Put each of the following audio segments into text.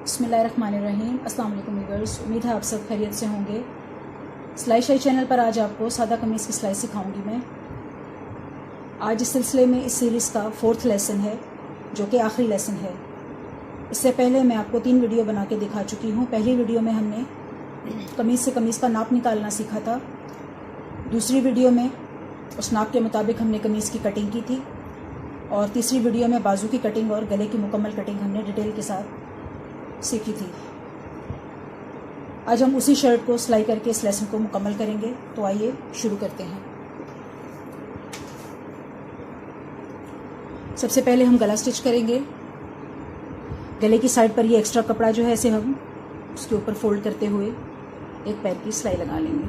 बिस्मिल्लाहिर्रहमानिर्रहीम। अस्सलाम वालेकुम व्यूअर्स, उम्मीद है आप सब खैरियत से होंगे। सिलाई शाही चैनल पर आज आपको सादा कमीज़ की सिलाई सिखाऊंगी मैं। आज इस सिलसिले में इस सीरीज़ का 4th लेसन है, जो कि आखिरी लेसन है। इससे पहले मैं आपको 3 वीडियो बना के दिखा चुकी हूँ। पहली वीडियो में हमने कमीज़ से कमीज़ का नाप निकालना सीखा था। दूसरी वीडियो में उस नाप के मुताबिक हमने कमीज़ की कटिंग की थी, और तीसरी वीडियो में बाजू की कटिंग और गले की मुकम्मल कटिंग हमने डिटेल के साथ सीखी थी। आज हम उसी शर्ट को सिलाई करके इस लेसन को मुकम्मल करेंगे। तो आइए शुरू करते हैं। सबसे पहले हम गला स्टिच करेंगे। गले की साइड पर ये एक्स्ट्रा कपड़ा जो है, इसे हम उसके ऊपर फोल्ड करते हुए एक पैर की सिलाई लगा लेंगे।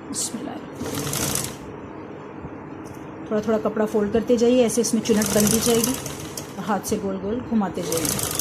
बिस्मिल्लाह। थोड़ा थोड़ा कपड़ा फोल्ड करते जाइए, ऐसे इसमें चुनट बन दी जाएगी और हाथ से गोल गोल घुमाते जाइए।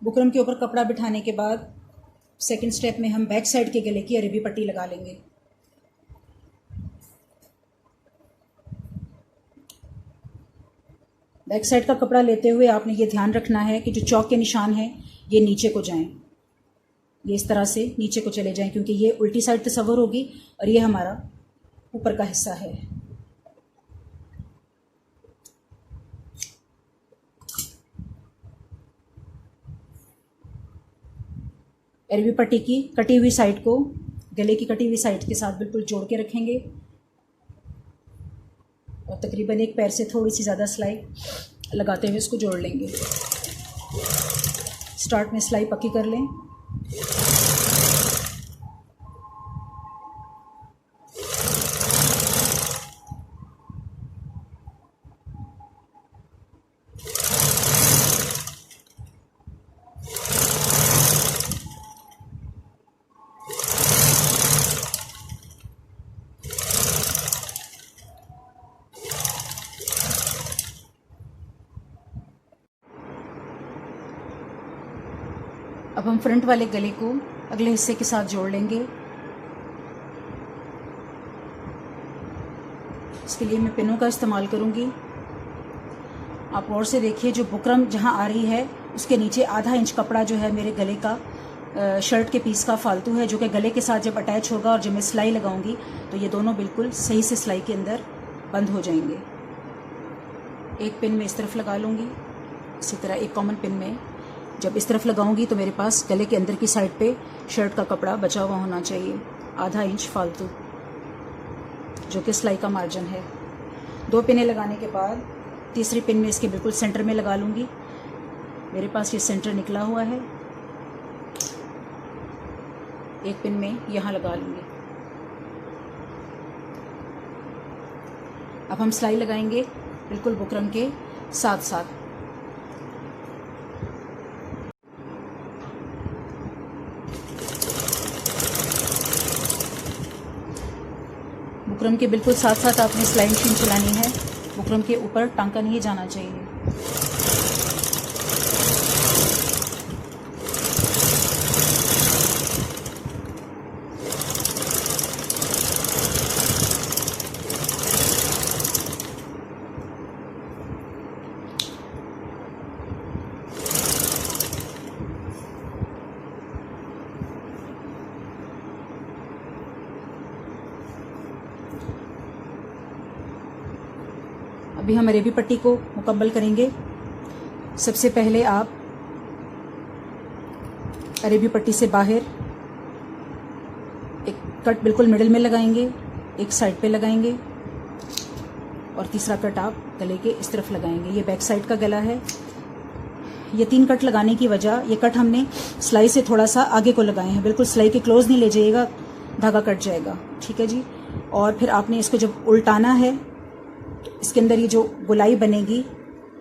बुकरम के ऊपर कपड़ा बिठाने के बाद सेकंड स्टेप में हम बैक साइड के गले की अरबी पट्टी लगा लेंगे। बैक साइड का कपड़ा लेते हुए आपने ये ध्यान रखना है कि जो चौक के निशान हैं ये नीचे को जाएं, ये इस तरह से नीचे को चले जाएं, क्योंकि ये उल्टी साइड तस्वर होगी और ये हमारा ऊपर का हिस्सा है। अरबी पट्टी की कटी हुई साइड को गले की कटी हुई साइड के साथ बिल्कुल जोड़ के रखेंगे और तकरीबन एक पैर से थोड़ी सी ज़्यादा सिलाई लगाते हुए इसको जोड़ लेंगे। स्टार्ट में सिलाई पक्की कर लें। अब हम फ्रंट वाले गले को अगले हिस्से के साथ जोड़ लेंगे। इसके लिए मैं पिनों का इस्तेमाल करूंगी। आप गौर से देखिए, जो बुकरम जहां आ रही है उसके नीचे आधा इंच कपड़ा जो है मेरे गले का शर्ट के पीस का फालतू है, जो कि गले के साथ जब अटैच होगा और जब मैं सिलाई लगाऊंगी तो ये दोनों बिल्कुल सही से सिलाई के अंदर बंद हो जाएंगे। एक पिन में इस तरफ लगा लूँगी, इसी तरह एक कॉमन पिन में जब इस तरफ लगाऊंगी तो मेरे पास गले के अंदर की साइड पे शर्ट का कपड़ा बचा हुआ होना चाहिए, आधा इंच फालतू, जो कि सिलाई का मार्जिन है। 2 पिनें लगाने के बाद तीसरी पिन में इसके बिल्कुल सेंटर में लगा लूँगी। मेरे पास ये सेंटर निकला हुआ है। एक पिन में यहाँ लगा लूँगी। अब हम सिलाई लगाएंगे बिल्कुल बुकरम के साथ साथ। बुकरम के बिल्कुल साथ साथ आपने सिलाई मशीन चलानी है। बुकरम के ऊपर टांका नहीं जाना चाहिए। अभी हम अरबी पट्टी को मुकम्मल करेंगे। सबसे पहले आप अरबी पट्टी से बाहर एक कट बिल्कुल मिडिल में लगाएंगे, एक साइड पे लगाएंगे और तीसरा कट आप गले के इस तरफ लगाएंगे। ये बैक साइड का गला है। ये 3 कट लगाने की वजह, ये कट हमने सिलाई से थोड़ा सा आगे को लगाए हैं, बिल्कुल सिलाई के क्लोज नहीं ले जाइएगा, धागा कट जाएगा। ठीक है जी। और फिर आपने इसको जब उल्टाना है, इसके अंदर ये जो गोलाई बनेगी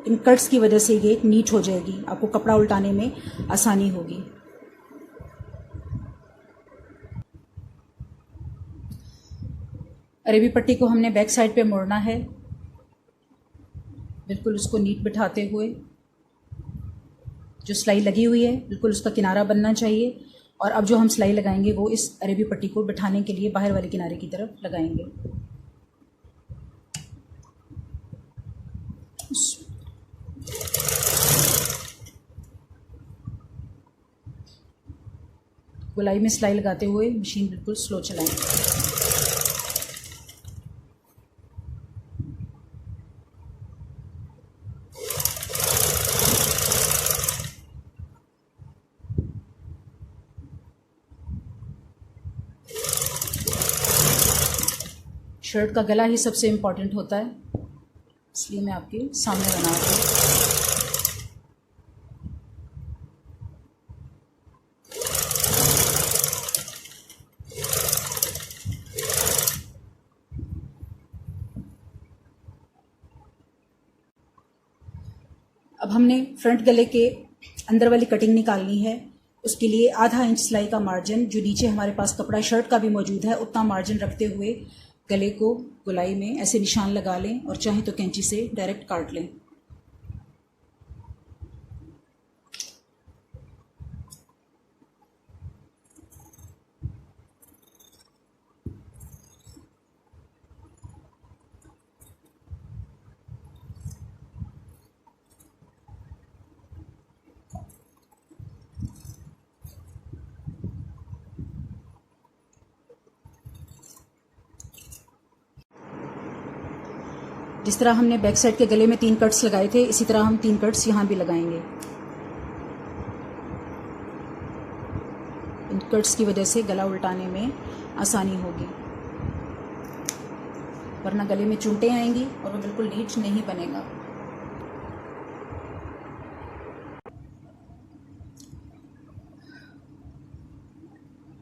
इन कट्स की वजह से ये नीट हो जाएगी, आपको कपड़ा उल्टाने में आसानी होगी। अरेबी पट्टी को हमने बैक साइड पे मोड़ना है, बिल्कुल उसको नीट बिठाते हुए। जो सिलाई लगी हुई है बिल्कुल उसका किनारा बनना चाहिए। और अब जो हम सिलाई लगाएंगे वो इस अरेबी पट्टी को बिठाने के लिए बाहर वाले किनारे की तरफ लगाएंगे। गोलाई में सिलाई लगाते हुए मशीन बिल्कुल स्लो चलाएं। शर्ट का गला ही सबसे इम्पॉर्टेंट होता है, इसलिए मैं आपके सामने बना रही हूँ। अब हमने फ्रंट गले के अंदर वाली कटिंग निकालनी है। उसके लिए आधा इंच सिलाई का मार्जिन, जो नीचे हमारे पास कपड़ा शर्ट का भी मौजूद है, उतना मार्जिन रखते हुए गले को गोलाई में ऐसे निशान लगा लें और चाहे तो कैंची से डायरेक्ट काट लें। जिस तरह हमने बैक साइड के गले में 3 कट्स लगाए थे, इसी तरह हम 3 कट्स यहाँ भी लगाएंगे। इन कट्स की वजह से गला उल्टाने में आसानी होगी, वरना गले में चुंटे आएंगी और वो बिल्कुल नीट नहीं बनेगा।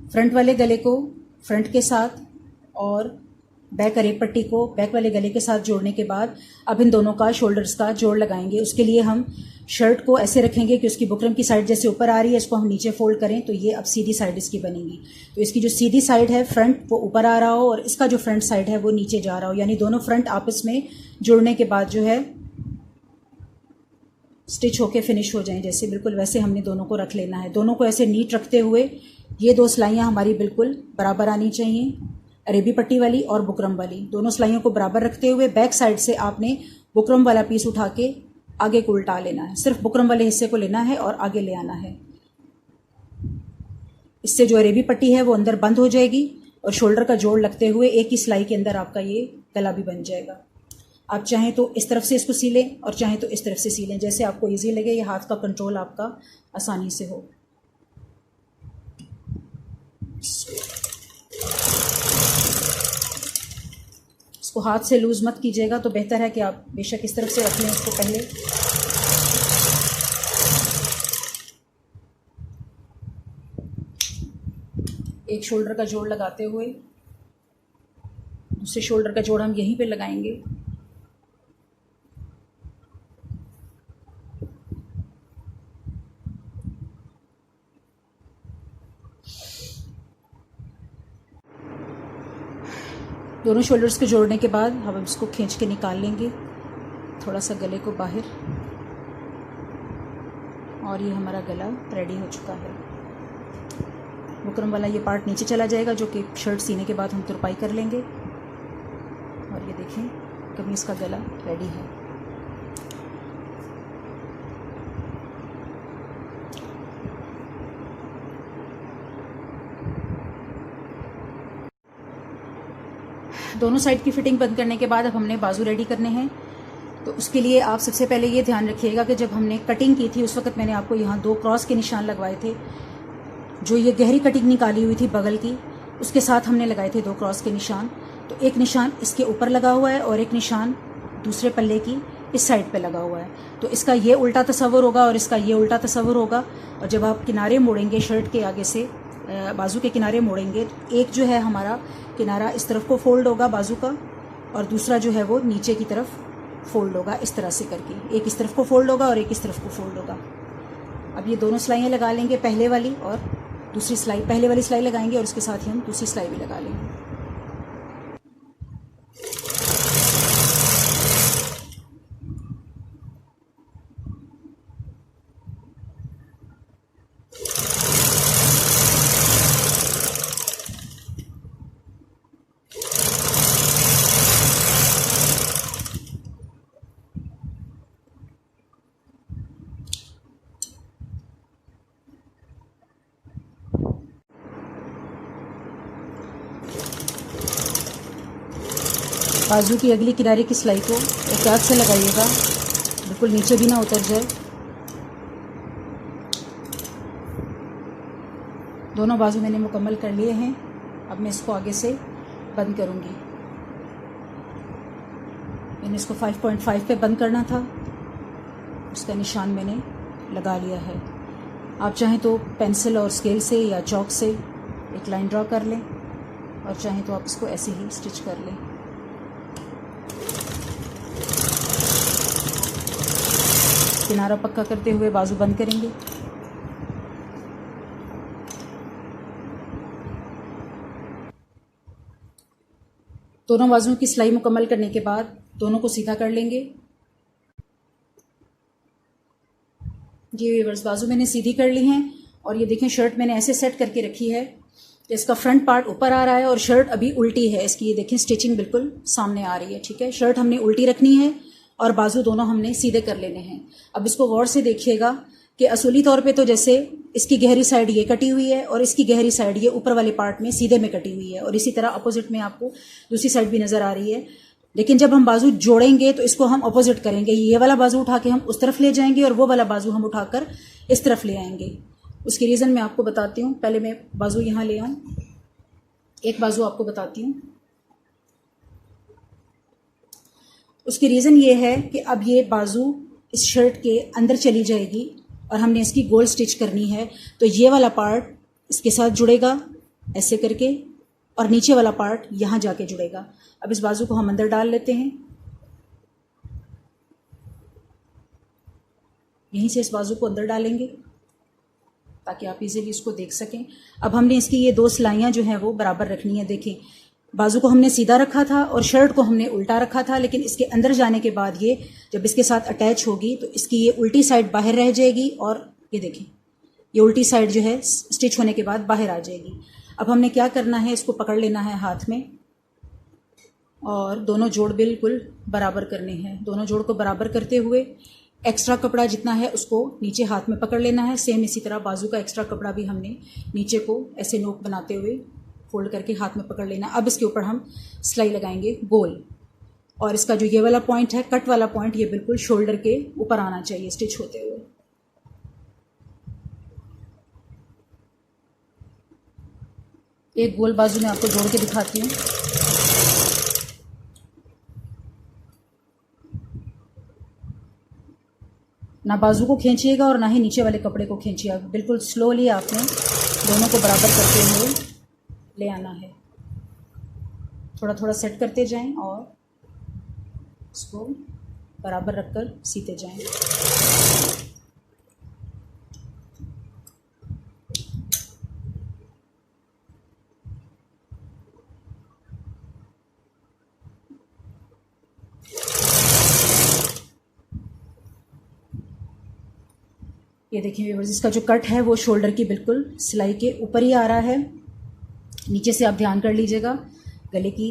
फ्रंट वाले गले को फ्रंट के साथ और बैक अरेब पट्टी को बैक वाले गले के साथ जोड़ने के बाद अब इन दोनों का शोल्डर्स का जोड़ लगाएंगे। उसके लिए हम शर्ट को ऐसे रखेंगे कि उसकी बुकरम की साइड जैसे ऊपर आ रही है, इसको हम नीचे फोल्ड करें तो ये अब सीधी साइड इसकी बनेगी। तो इसकी जो सीधी साइड है फ्रंट वो ऊपर आ रहा हो और इसका जो फ्रंट साइड है वो नीचे जा रहा हो, यानी दोनों फ्रंट आपस में जुड़ने के बाद जो है स्टिच होके फिनिश हो जाएं, जैसे बिल्कुल वैसे हमने दोनों को रख लेना है। दोनों को ऐसे नीट रखते हुए ये 2 सिलाइयाँ हमारी बिल्कुल बराबर आनी चाहिए, अरेबी पट्टी वाली और बुकरम वाली। दोनों सिलाइयों को बराबर रखते हुए बैक साइड से आपने बुकरम वाला पीस उठा के आगे को उल्टा लेना है। सिर्फ बुकरम वाले हिस्से को लेना है और आगे ले आना है। इससे जो अरेबी पट्टी है वो अंदर बंद हो जाएगी और शोल्डर का जोड़ लगते हुए एक ही सिलाई के अंदर आपका ये गला भी बन जाएगा। आप चाहें तो इस तरफ से इसको सी लें और चाहें तो इस तरफ से सी लें, जैसे आपको ईजी लगे। ये हाथ का कंट्रोल आपका आसानी से हो। इसको हाथ से लूज मत कीजिएगा, तो बेहतर है कि आप बेशक इस तरफ से रख लें इसको पहले। एक शोल्डर का जोड़ लगाते हुए दूसरे शोल्डर का जोड़ हम यहीं पे लगाएंगे। दोनों शोल्डर्स को जोड़ने के बाद हम इसको खींच के निकाल लेंगे थोड़ा सा गले को बाहर, और ये हमारा गला रेडी हो चुका है। बुकरम वाला ये पार्ट नीचे चला जाएगा, जो कि शर्ट सीने के बाद हम तुरपाई कर लेंगे। और ये देखें कमीज का गला रेडी है। दोनों साइड की फिटिंग बंद करने के बाद अब हमने बाजू रेडी करने हैं। तो उसके लिए आप सबसे पहले ये ध्यान रखिएगा कि जब हमने कटिंग की थी उस वक्त मैंने आपको यहाँ 2 क्रॉस के निशान लगवाए थे। जो ये गहरी कटिंग निकाली हुई थी बगल की, उसके साथ हमने लगाए थे 2 क्रॉस के निशान। तो एक निशान इसके ऊपर लगा हुआ है और एक निशान दूसरे पल्ले की इस साइड पे लगा हुआ है। तो इसका ये उल्टा तस्वर होगा और इसका ये उल्टा तस्वर होगा। और जब आप किनारे मोड़ेंगे शर्ट के आगे से बाजू के किनारे मोड़ेंगे, तो एक जो है हमारा किनारा इस तरफ को फोल्ड होगा बाजू का, और दूसरा जो है वो नीचे की तरफ फोल्ड होगा इस तरह से करके, एक इस तरफ को फोल्ड होगा और एक इस तरफ को फोल्ड होगा। अब ये दोनों सिलाइयाँ लगा लेंगे, पहले वाली और दूसरी सिलाई, पहले वाली सिलाई लगाएंगे और उसके साथ ही हम दूसरी सिलाई भी लगा लेंगे। बाजू की अगली किनारे की सिलाई को एहतियात से लगाइएगा, बिल्कुल नीचे भी ना उतर जाए। दोनों बाजू मैंने मुकम्मल कर लिए हैं। अब मैं इसको आगे से बंद करूंगी। मैंने इसको 5.5 पे बंद करना था, उसका निशान मैंने लगा लिया है। आप चाहें तो पेंसिल और स्केल से या चॉक से एक लाइन ड्रॉ कर लें और चाहें तो आप इसको ऐसे ही स्टिच कर लें। किनारा पक्का करते हुए बाजू बंद करेंगे। दोनों बाजुओं की सिलाई मुकम्मल करने के बाद दोनों को सीधा कर लेंगे। ये व्यूअर्स बाजू मैंने सीधी कर ली हैं और ये देखें शर्ट मैंने ऐसे सेट करके रखी है, इसका फ्रंट पार्ट ऊपर आ रहा है और शर्ट अभी उल्टी है इसकी। ये देखें स्टिचिंग बिल्कुल सामने आ रही है, ठीक है। शर्ट हमने उल्टी रखनी है और बाजू दोनों हमने सीधे कर लेने हैं। अब इसको गौर से देखिएगा कि असूली तौर पे तो जैसे इसकी गहरी साइड ये कटी हुई है और इसकी गहरी साइड ये ऊपर वाले पार्ट में सीधे में कटी हुई है और इसी तरह अपोजिट में आपको दूसरी साइड भी नज़र आ रही है। लेकिन जब हम बाजू जोड़ेंगे तो इसको हम अपोजिट करेंगे, ये वाला बाजू उठा के हम उस तरफ ले जाएंगे और वो वाला बाजू हम उठाकर इस तरफ ले आएंगे। उसकी रीज़न मैं आपको बताती हूँ। पहले मैं बाजू यहाँ ले आऊँ, एक बाजू आपको बताती हूँ। उसकी रीज़न ये है कि अब ये बाजू इस शर्ट के अंदर चली जाएगी और हमने इसकी गोल स्टिच करनी है, तो ये वाला पार्ट इसके साथ जुड़ेगा ऐसे करके और नीचे वाला पार्ट यहाँ जाके जुड़ेगा। अब इस बाजू को हम अंदर डाल लेते हैं, यहीं से इस बाजू को अंदर डालेंगे ताकि आप इजीली इसको देख सकें। अब हमने इसकी ये दो सिलाइयाँ जो हैं वो बराबर रखनी है। देखें बाजू को हमने सीधा रखा था और शर्ट को हमने उल्टा रखा था, लेकिन इसके अंदर जाने के बाद ये जब इसके साथ अटैच होगी तो इसकी ये उल्टी साइड बाहर रह जाएगी और ये देखें ये उल्टी साइड जो है स्टिच होने के बाद बाहर आ जाएगी। अब हमने क्या करना है, इसको पकड़ लेना है हाथ में और दोनों जोड़ बिल्कुल बराबर करने हैं। दोनों जोड़ को बराबर करते हुए एक्स्ट्रा कपड़ा जितना है उसको नीचे हाथ में पकड़ लेना है। सेम इसी तरह बाजू का एक्स्ट्रा कपड़ा भी हमने नीचे को ऐसे नोक बनाते हुए फोल्ड करके हाथ में पकड़ लेना। अब इसके ऊपर हम सिलाई लगाएंगे गोल और इसका जो ये वाला पॉइंट है, कट वाला पॉइंट, ये बिल्कुल शोल्डर के ऊपर आना चाहिए स्टिच होते हुए। एक गोल बाजू में आपको जोड़ के दिखाती हूँ। ना बाजू को खींचिएगा और ना ही नीचे वाले कपड़े को खींचिएगा, बिल्कुल स्लोली आपने दोनों को बराबर करते हुए ले आना है। थोड़ा थोड़ा सेट करते जाएं और इसको बराबर रखकर सीते जाएं। ये देखिए व्यूअर्स, इसका जो कट है वो शोल्डर की बिल्कुल सिलाई के ऊपर ही आ रहा है। नीचे से आप ध्यान कर लीजिएगा, गले की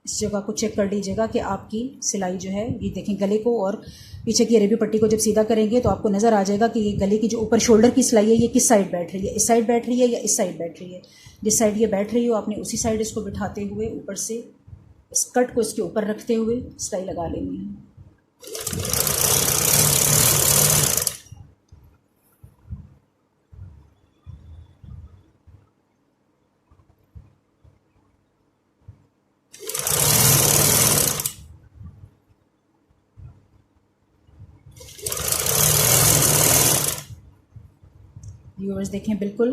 इस जगह को चेक कर लीजिएगा कि आपकी सिलाई जो है, ये देखें गले को और पीछे की अरेबी पट्टी को जब सीधा करेंगे तो आपको नज़र आ जाएगा कि ये गले की जो ऊपर शोल्डर की सिलाई है ये किस साइड बैठ रही है, इस साइड बैठ रही है या इस साइड बैठ रही है। जिस साइड ये बैठ रही हो आपने उसी साइड इसको बिठाते हुए ऊपर से इस कट को इसके ऊपर रखते हुए सिलाई लगा लेनी है। व्यूअर्स देखें बिल्कुल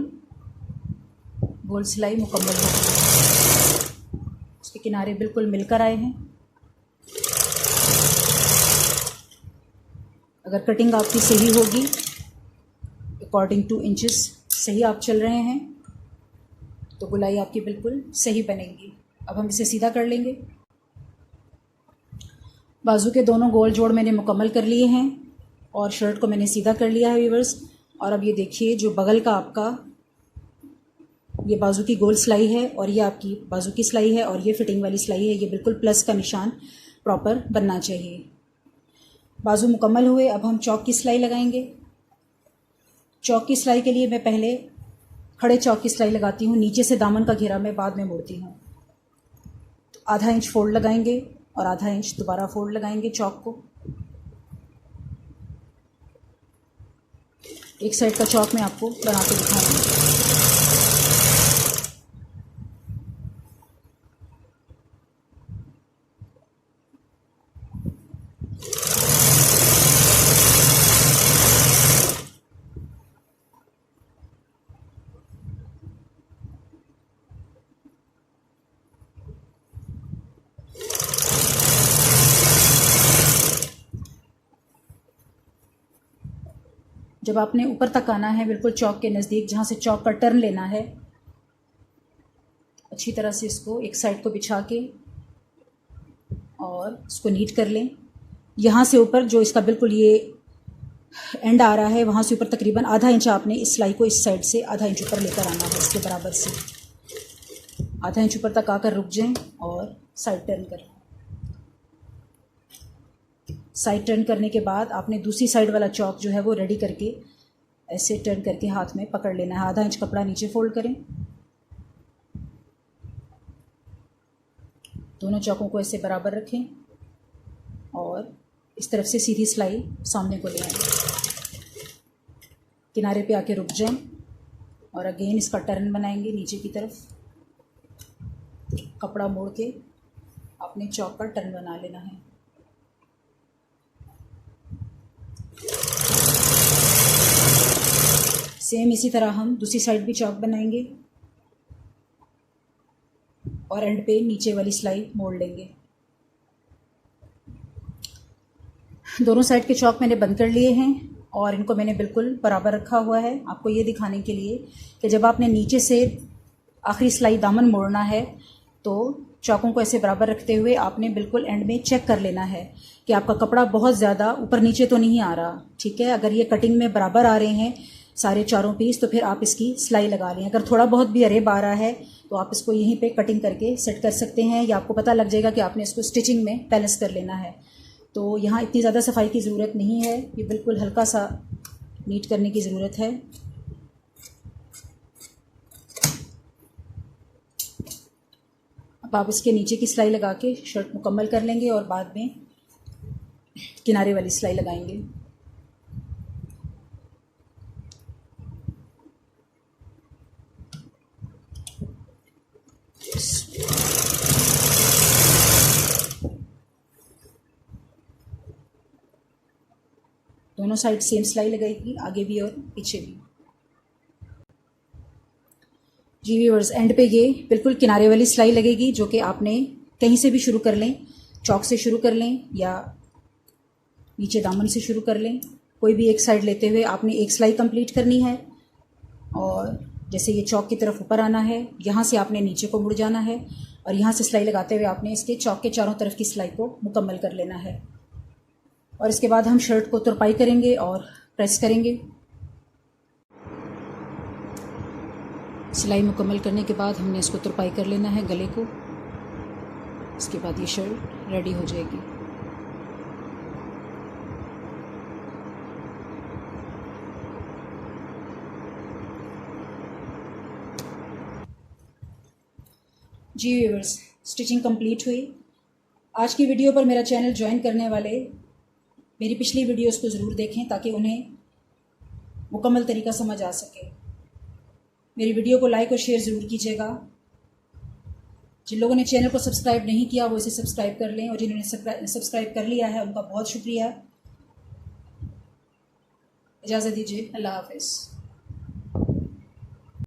गोल सिलाई मुकम्मल हो गई है, उसके किनारे बिल्कुल मिलकर आए हैं। अगर कटिंग आपकी सही होगी, अकॉर्डिंग टू इंचेस सही आप चल रहे हैं, तो गोलाई आपकी बिल्कुल सही बनेगी। अब हम इसे सीधा कर लेंगे। बाजू के दोनों गोल जोड़ मैंने मुकम्मल कर लिए हैं और शर्ट को मैंने सीधा कर लिया है व्यूअर्स। और अब ये देखिए, जो बगल का आपका ये बाजू की गोल सिलाई है और ये आपकी बाजू की सिलाई है और ये फिटिंग वाली सिलाई है, ये बिल्कुल प्लस का निशान प्रॉपर बनना चाहिए। बाजू मुकम्मल हुए। अब हम चौक की सिलाई लगाएंगे। चौक की सिलाई के लिए मैं पहले खड़े चौक की सिलाई लगाती हूँ, नीचे से दामन का घेरा मैं बाद में मोड़ती हूँ। तो आधा इंच फोल्ड लगाएंगे और आधा इंच दोबारा फोल्ड लगाएंगे चौक को। एक साइड का चौक मैं आपको बना के दिखाऊंगी। जब आपने ऊपर तक आना है, बिल्कुल चौक के नज़दीक, जहाँ से चौक का टर्न लेना है, अच्छी तरह से इसको एक साइड को बिछा के और इसको नीट कर लें। यहाँ से ऊपर जो इसका बिल्कुल ये एंड आ रहा है, वहाँ से ऊपर तकरीबन आधा इंच आपने इस सिलाई को इस साइड से आधा इंच ऊपर लेकर आना है, इसके बराबर से आधा इंच ऊपर तक आकर रुक जाएं और साइड टर्न करें। साइड टर्न करने के बाद आपने दूसरी साइड वाला चौक जो है वो रेडी करके ऐसे टर्न करके हाथ में पकड़ लेना है। आधा इंच कपड़ा नीचे फोल्ड करें, दोनों चौकों को ऐसे बराबर रखें और इस तरफ से सीधी सिलाई सामने को ले आएं। किनारे पे आके रुक जाएं और अगेन इसका टर्न बनाएंगे नीचे की तरफ। कपड़ा मोड़ के अपने चौक का टर्न बना लेना है। सेम इसी तरह हम दूसरी साइड भी चौक बनाएंगे और एंड पे नीचे वाली सिलाई मोड़ लेंगे। दोनों साइड के चौक मैंने बंद कर लिए हैं और इनको मैंने बिल्कुल बराबर रखा हुआ है, आपको ये दिखाने के लिए कि जब आपने नीचे से आखिरी सिलाई दामन मोड़ना है तो चौकों को ऐसे बराबर रखते हुए आपने बिल्कुल एंड में चेक कर लेना है कि आपका कपड़ा बहुत ज़्यादा ऊपर नीचे तो नहीं आ रहा। ठीक है, अगर ये कटिंग में बराबर आ रहे हैं सारे चारों पीस तो फिर आप इसकी सिलाई लगा लें। अगर थोड़ा बहुत भी अरेब आ रहा है तो आप इसको यहीं पे कटिंग करके सेट कर सकते हैं, या आपको पता लग जाएगा कि आपने इसको स्टिचिंग में बैलेंस कर लेना है। तो यहाँ इतनी ज़्यादा सफाई की ज़रूरत नहीं है, ये बिल्कुल हल्का सा नीट करने की ज़रूरत है। अब आप इसके नीचे की सिलाई लगा के शर्ट मुकम्मल कर लेंगे और बाद में किनारे वाली सिलाई लगाएंगे। दोनों साइड सेम सिलाई लगाएगी, आगे भी और पीछे भी। जी व्यूअर्स, एंड पे ये बिल्कुल किनारे वाली सिलाई लगेगी जो कि आपने कहीं से भी शुरू कर लें, चौक से शुरू कर लें या नीचे दामन से शुरू कर लें। कोई भी एक साइड लेते हुए आपने एक सिलाई कंप्लीट करनी है और जैसे ये चौक की तरफ ऊपर आना है, यहाँ से आपने नीचे को मुड़ जाना है और यहाँ से सिलाई लगाते हुए आपने इसके चौक के चारों तरफ की सिलाई को मुकम्मल कर लेना है। और इसके बाद हम शर्ट को तुरपाई करेंगे और प्रेस करेंगे। सिलाई मुकम्मल करने के बाद हमने इसको तुरपाई कर लेना है गले को। इसके बाद ये शर्ट रेडी हो जाएगी। जी व्यूअर्स, स्टिचिंग कंप्लीट हुई। आज की वीडियो पर मेरा चैनल ज्वाइन करने वाले मेरी पिछली वीडियोस को ज़रूर देखें ताकि उन्हें मुकम्मल तरीका समझ आ सके। मेरी वीडियो को लाइक और शेयर ज़रूर कीजिएगा। जिन लोगों ने चैनल को सब्सक्राइब नहीं किया वो इसे सब्सक्राइब कर लें और जिन्होंने सब्सक्राइब कर लिया है उनका बहुत शुक्रिया। इजाज़त दीजिए, अल्लाह हाफ़िज़।